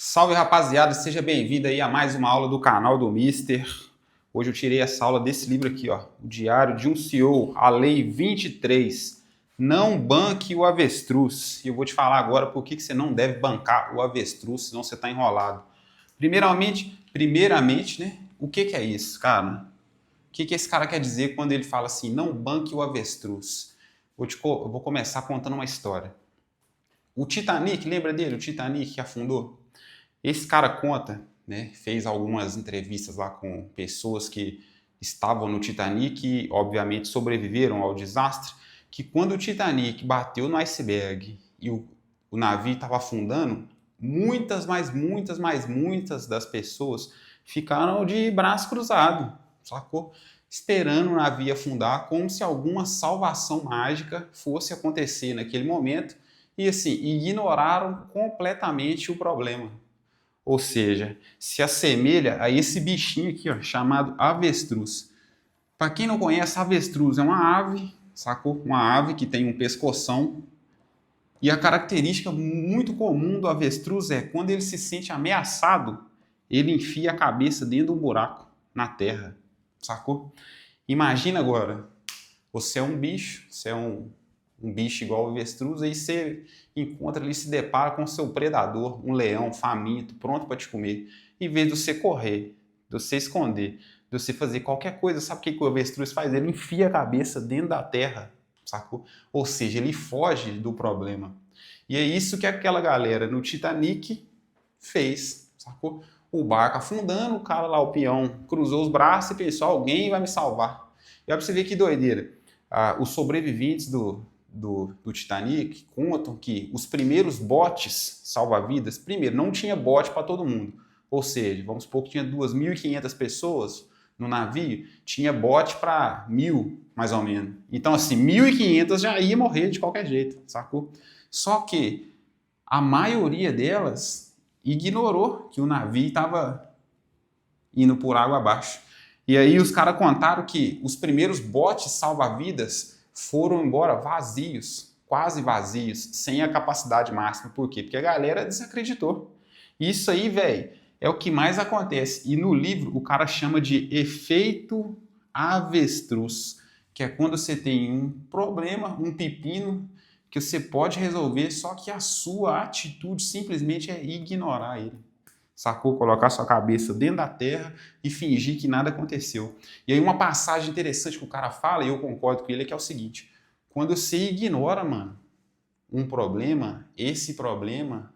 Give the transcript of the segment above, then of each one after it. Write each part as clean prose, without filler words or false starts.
Salve, rapaziada, seja bem-vindo aí a mais uma aula do canal do Mister. Hoje eu tirei essa aula desse livro aqui, ó, o Diário de um CEO, a Lei 23. Não banque o avestruz. E eu vou te falar agora por que você não deve bancar o avestruz, senão você está enrolado. Primeiramente, né, o que é isso, cara? O que esse cara quer dizer quando ele fala assim, não banque o avestruz? Eu vou começar contando uma história. O Titanic, lembra dele? O Titanic que afundou? Esse cara conta, né, fez algumas entrevistas lá com pessoas que estavam no Titanic e, obviamente, sobreviveram ao desastre, que quando o Titanic bateu no iceberg e o navio estava afundando, muitas das pessoas ficaram de braço cruzado, sacou? Esperando o navio afundar, como se alguma salvação mágica fosse acontecer naquele momento, e assim, ignoraram completamente o problema. Ou seja, se assemelha a esse bichinho aqui, ó, chamado avestruz. Para quem não conhece, avestruz é uma ave, sacou? Uma ave que tem um pescoção. E a característica muito comum do avestruz é quando ele se sente ameaçado, ele enfia a cabeça dentro de um buraco na terra, sacou? Imagina agora, você é um bicho, você é um bicho igual o avestruz, aí você encontra ali, se depara com o seu predador, um leão faminto, pronto para te comer. Em vez de você correr, de você esconder, de você fazer qualquer coisa, sabe o que o avestruz faz? Ele enfia a cabeça dentro da terra, sacou? Ou seja, ele foge do problema. E é isso que aquela galera no Titanic fez, sacou? O barco afundando, o cara lá, o peão, cruzou os braços e pensou, alguém vai me salvar. E olha pra você ver que doideira. Os sobreviventes do Titanic contam que os primeiros botes salva-vidas, primeiro, não tinha bote para todo mundo. Ou seja, vamos supor que tinha 2.500 pessoas no navio, tinha bote para 1.000, mais ou menos. Então, assim, 1.500 já ia morrer de qualquer jeito, sacou? Só que a maioria delas ignorou que o navio estava indo por água abaixo. E aí os caras contaram que os primeiros botes salva-vidas foram embora vazios, quase vazios, sem a capacidade máxima. Por quê? Porque a galera desacreditou. Isso aí, velho, é o que mais acontece. E no livro o cara chama de efeito avestruz, que é quando você tem um problema, um pepino, que você pode resolver, só que a sua atitude simplesmente é ignorar ele. Sacou? Colocar sua cabeça dentro da terra e fingir que nada aconteceu. E aí uma passagem interessante que o cara fala, e eu concordo com ele, é que é o seguinte: quando você ignora, mano, um problema, esse problema,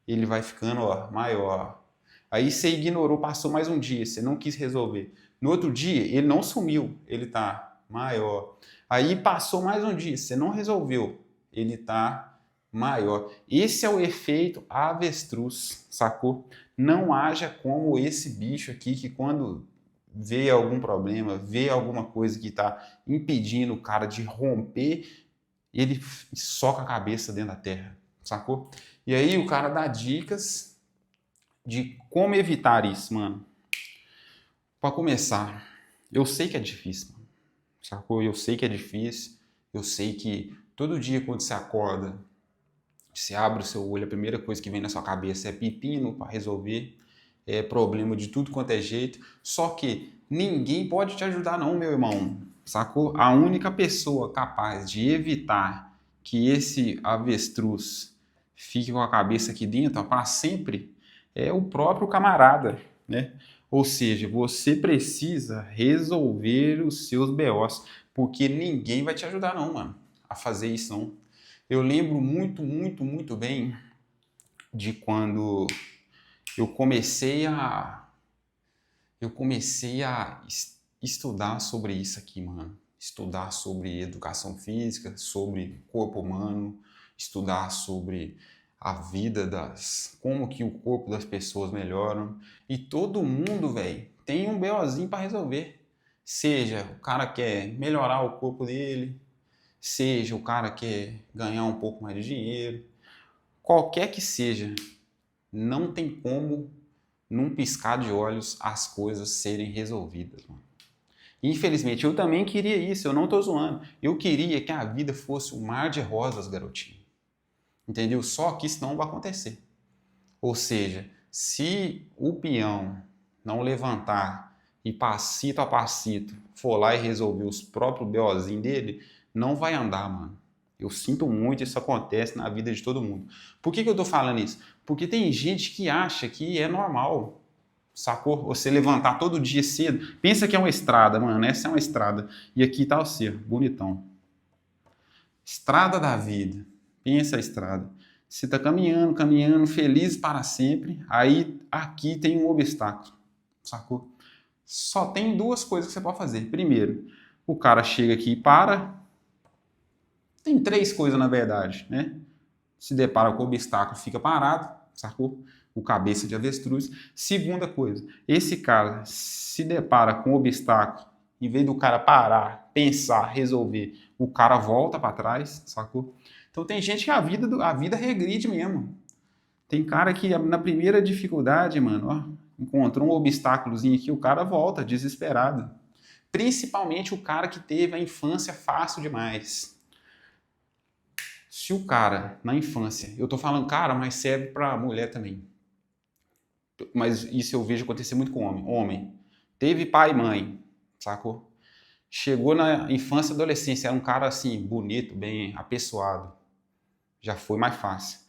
ele vai ficando, ó, maior. Aí você ignorou, passou mais um dia, você não quis resolver. No outro dia, ele não sumiu, ele tá maior. Aí passou mais um dia, você não resolveu, ele tá maior. Esse é o efeito avestruz, sacou? Não haja como esse bicho aqui que quando vê algum problema, vê alguma coisa que está impedindo o cara de romper, ele soca a cabeça dentro da terra, sacou? E aí o cara dá dicas de como evitar isso, mano. Para começar, eu sei que é difícil, mano, sacou? Eu sei que é difícil, eu sei que todo dia quando você acorda, você abre o seu olho, a primeira coisa que vem na sua cabeça é pepino para resolver, é problema de tudo quanto é jeito. Só que ninguém pode te ajudar não, meu irmão. Sacou? A única pessoa capaz de evitar que esse avestruz fique com a cabeça aqui dentro para sempre é o próprio camarada, né? Ou seja, você precisa resolver os seus BOs, porque ninguém vai te ajudar não, mano, a fazer isso não. Eu lembro muito bem de quando eu comecei a estudar sobre isso aqui, mano. Estudar sobre educação física, sobre corpo humano, estudar sobre a vida como que o corpo das pessoas melhoram. E todo mundo, velho, tem um BOzinho para resolver. Seja o cara quer melhorar o corpo dele, seja o cara quer ganhar um pouco mais de dinheiro, qualquer que seja, não tem como, num piscar de olhos, as coisas serem resolvidas, mano. Infelizmente, eu também queria isso, eu não tô zoando. Eu queria que a vida fosse um mar de rosas, garotinho. Entendeu? Só que isso não vai acontecer. Ou seja, Se o peão não levantar e passito a passito for lá e resolver os próprios BOzinhos dele, não vai andar, mano. Eu sinto muito, isso acontece na vida de todo mundo. Por que eu tô falando isso? Porque tem gente que acha que é normal, sacou? Você levantar todo dia cedo. Pensa que é uma estrada, mano. Essa é uma estrada. E aqui tá o ser, bonitão. Estrada da vida. Pensa a estrada. Você tá caminhando, caminhando, feliz para sempre. Aí aqui tem um obstáculo, sacou? Só tem duas coisas que você pode fazer. Primeiro, o cara chega aqui e para. Tem três coisas na verdade, né? Se depara com o obstáculo, fica parado, sacou? O cabeça de avestruz. Segunda coisa, esse cara se depara com o obstáculo, em vez do cara parar, pensar, resolver, o cara volta para trás, sacou? Então tem gente que a vida regride mesmo. Tem cara que na primeira dificuldade, mano, ó, encontrou um obstáculozinho aqui, o cara volta desesperado. Principalmente o cara que teve a infância fácil demais. Se o cara, na infância, eu tô falando cara, mas serve pra mulher também. Mas isso eu vejo acontecer muito com homem. Homem, teve pai e mãe, sacou? Chegou na infância e adolescência, era um cara assim, bonito, bem apessoado. Já foi mais fácil.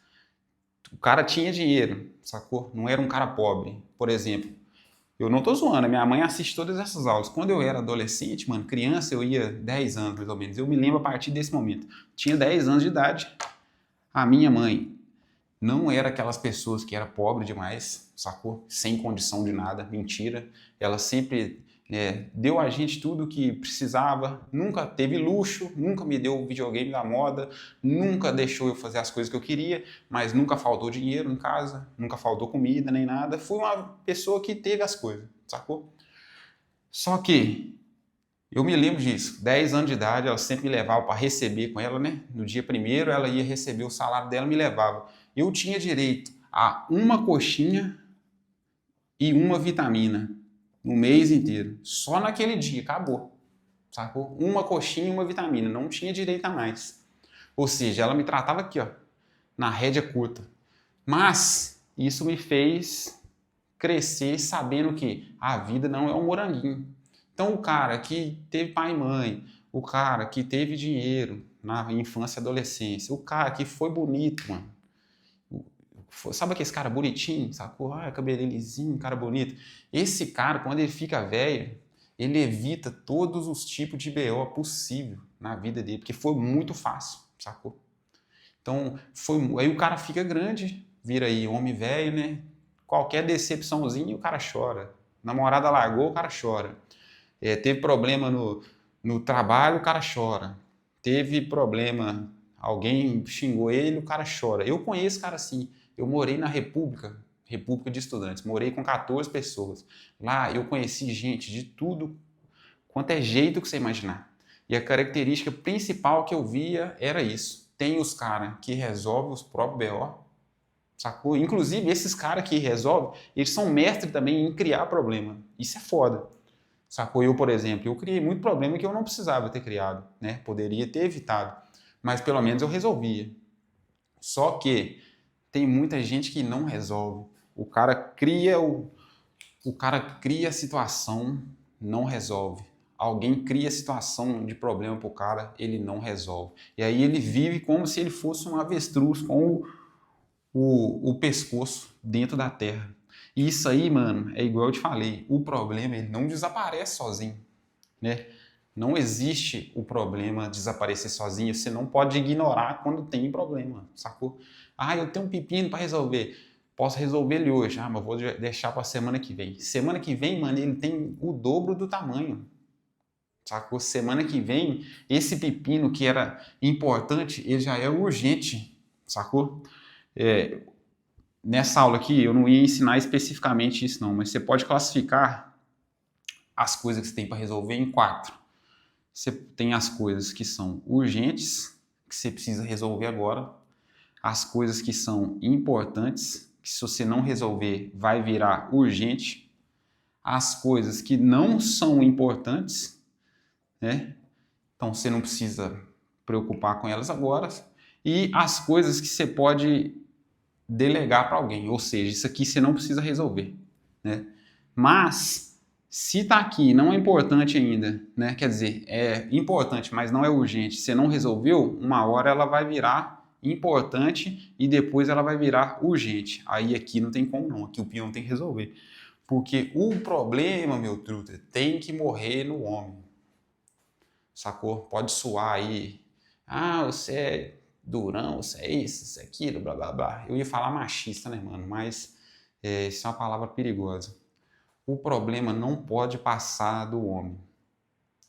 O cara tinha dinheiro, sacou? Não era um cara pobre. Por exemplo, eu não tô zoando, a minha mãe assiste todas essas aulas. Quando eu era adolescente, mano, criança, eu ia 10 anos mais ou menos. Eu me lembro a partir desse momento. Tinha 10 anos de idade. A minha mãe não era aquelas pessoas que era pobre demais, sacou? Sem condição de nada, mentira. Ela sempre deu a gente tudo o que precisava, nunca teve luxo, nunca me deu o videogame da moda, nunca deixou eu fazer as coisas que eu queria, mas nunca faltou dinheiro em casa, nunca faltou comida nem nada. Fui uma pessoa que teve as coisas, sacou? Só que eu me lembro disso, 10 anos de idade, ela sempre me levava para receber com ela, né? No dia primeiro ela ia receber o salário dela e me levava. Eu tinha direito a uma coxinha e uma vitamina no mês inteiro. Só naquele dia, acabou. Sacou? Uma coxinha e uma vitamina, não tinha direito a mais. Ou seja, ela me tratava aqui, ó, na rédea curta. Mas isso me fez crescer sabendo que a vida não é um moranguinho. Então o cara que teve pai e mãe, o cara que teve dinheiro na infância e adolescência, o cara que foi bonito, mano. Sabe aquele cara bonitinho, sacou? Ah, cabelinho lisinho, cara bonito. Esse cara, quando ele fica velho, ele evita todos os tipos de BO possível na vida dele, porque foi muito fácil, sacou? Então, aí o cara fica grande, vira aí homem velho, né? Qualquer decepçãozinha, o cara chora. Namorada largou, o cara chora. Teve problema no trabalho, o cara chora. Teve problema, alguém xingou ele, o cara chora. Eu conheço cara assim. Eu morei na República de Estudantes. Morei com 14 pessoas. Lá eu conheci gente de tudo quanto é jeito que você imaginar. E a característica principal que eu via era isso. Tem os caras que resolvem os próprios BO, sacou? Inclusive, esses caras que resolvem, eles são mestres também em criar problema. Isso é foda. Sacou? Eu, por exemplo, eu criei muito problema que eu não precisava ter criado, né? Poderia ter evitado, mas pelo menos eu resolvia. Só que tem muita gente que não resolve. O cara cria a situação, não resolve. Alguém cria a situação de problema pro cara, ele não resolve. E aí ele vive como se ele fosse um avestruz com o pescoço dentro da terra. E isso aí, mano, é igual eu te falei, o problema ele não desaparece sozinho, né? Não existe o problema desaparecer sozinho, você não pode ignorar quando tem problema, sacou? Ah, eu tenho um pepino para resolver, posso resolver ele hoje, mas vou deixar para semana que vem. Semana que vem, mano, ele tem o dobro do tamanho, sacou? Semana que vem, esse pepino que era importante, ele já é urgente, sacou? Nessa aula aqui, eu não ia ensinar especificamente isso não, mas você pode classificar as coisas que você tem para resolver em 4. Você tem as coisas que são urgentes, que você precisa resolver agora, as coisas que são importantes, que se você não resolver vai virar urgente, as coisas que não são importantes, né? Então você não precisa preocupar com elas agora, e as coisas que você pode delegar para alguém. Ou seja, isso aqui você não precisa resolver, né? Mas, se tá aqui, não é importante ainda, né? Quer dizer, é importante, mas não é urgente. Você não resolveu, uma hora ela vai virar importante e depois ela vai virar urgente. Aí aqui não tem como não, aqui o peão tem que resolver. Porque o problema, meu truta, tem que morrer no homem. Sacou? Pode suar aí. Ah, você é durão, você é isso, você é aquilo, blá blá blá. Eu ia falar machista, né, mano? Mas isso é uma palavra perigosa. O problema não pode passar do homem.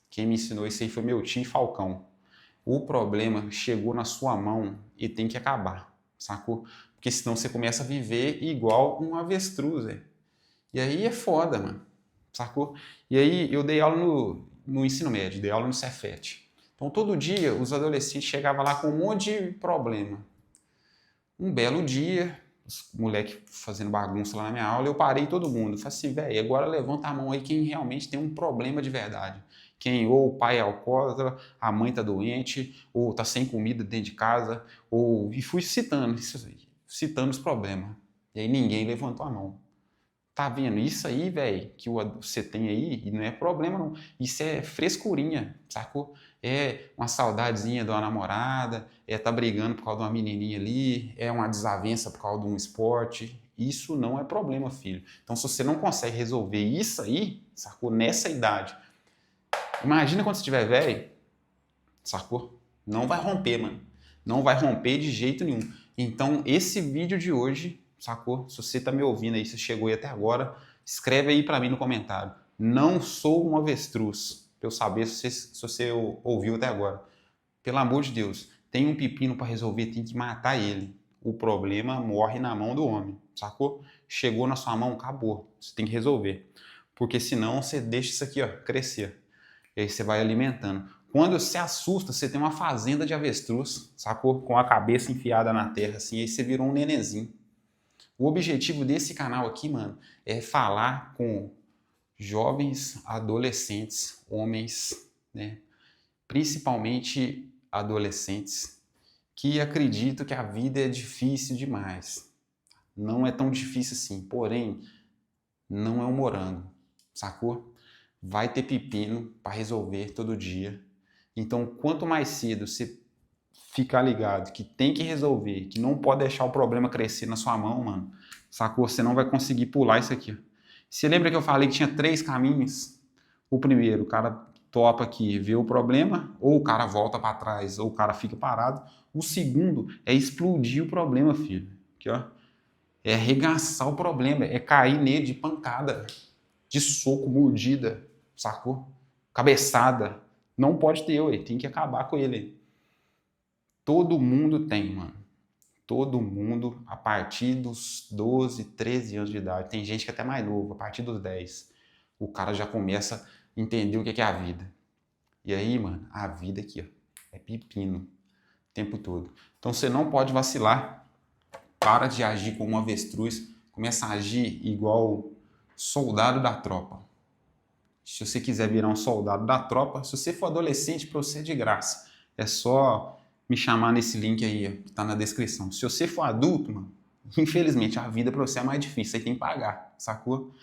Quem me ensinou isso aí foi meu tio Falcão. O problema chegou na sua mão e tem que acabar, sacou? Porque senão você começa a viver igual um avestruz, velho. E aí é foda, mano, sacou? E aí eu dei aula no ensino médio, dei aula no Cefet. Então todo dia os adolescentes chegavam lá com um monte de problema. Um belo dia, os moleques fazendo bagunça lá na minha aula, eu parei todo mundo. Falei assim, velho, agora levanta a mão aí quem realmente tem um problema de verdade. Quem ou o pai é alcoólatra, a mãe tá doente, ou tá sem comida dentro de casa, e fui citando os problemas. E aí ninguém levantou a mão. Tá vendo? Isso aí, velho, que você tem aí, e não é problema não. Isso é frescurinha, sacou? É uma saudadezinha de uma namorada, tá brigando por causa de uma menininha ali, é uma desavença por causa de um esporte. Isso não é problema, filho. Então, se você não consegue resolver isso aí, sacou? Nessa idade, imagina quando você estiver velho, sacou? Não vai romper, mano. Não vai romper de jeito nenhum. Então, esse vídeo de hoje, sacou? Se você tá me ouvindo aí, se chegou aí até agora, escreve aí pra mim no comentário. Não sou um avestruz, pra eu saber se você ouviu até agora. Pelo amor de Deus, tem um pepino pra resolver, tem que matar ele. O problema morre na mão do homem, sacou? Chegou na sua mão, acabou. Você tem que resolver. Porque senão você deixa isso aqui, ó, crescer. E aí você vai alimentando. Quando você assusta, você tem uma fazenda de avestruz, sacou? Com a cabeça enfiada na terra, assim, aí você virou um nenenzinho. O objetivo desse canal aqui, mano, é falar com jovens, adolescentes, homens, né? Principalmente adolescentes, que acreditam que a vida é difícil demais. Não é tão difícil assim, porém, não é um morango, sacou? Vai ter pepino para resolver todo dia. Então, quanto mais cedo você ficar ligado que tem que resolver, que não pode deixar o problema crescer na sua mão, mano, sacou? Você não vai conseguir pular isso aqui. Você lembra que eu falei que tinha 3 caminhos? O primeiro, o cara topa aqui, vê o problema, ou o cara volta para trás, ou o cara fica parado. O segundo é explodir o problema, filho. Aqui, ó. É arregaçar o problema, é cair nele de pancada, de soco, mordida, sacou? Cabeçada. Não pode ter, ué. Tem que acabar com ele. Todo mundo tem, mano. Todo mundo, a partir dos 12, 13 anos de idade. Tem gente que é até mais novo, a partir dos 10. O cara já começa a entender o que é a vida. E aí, mano, a vida aqui, ó, é pepino o tempo todo. Então você não pode vacilar. Para de agir como um avestruz. Começa a agir igual soldado da tropa. Se você quiser virar um soldado da tropa, se você for adolescente, para você é de graça. É só me chamar nesse link aí, ó, que tá na descrição. Se você for adulto, mano, infelizmente a vida para você é mais difícil, você tem que pagar, sacou?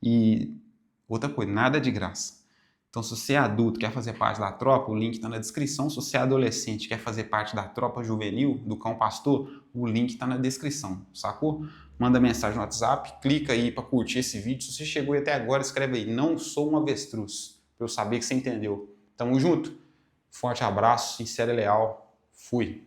E outra coisa, nada é de graça. Então, se você é adulto, quer fazer parte da tropa, o link está na descrição. Se você é adolescente, quer fazer parte da tropa juvenil, do Cão Pastor, o link está na descrição, sacou? Manda mensagem no WhatsApp, clica aí para curtir esse vídeo. Se você chegou até agora, escreve aí, não sou um avestruz, para eu saber que você entendeu. Tamo junto? Forte abraço, sincero e leal. Fui.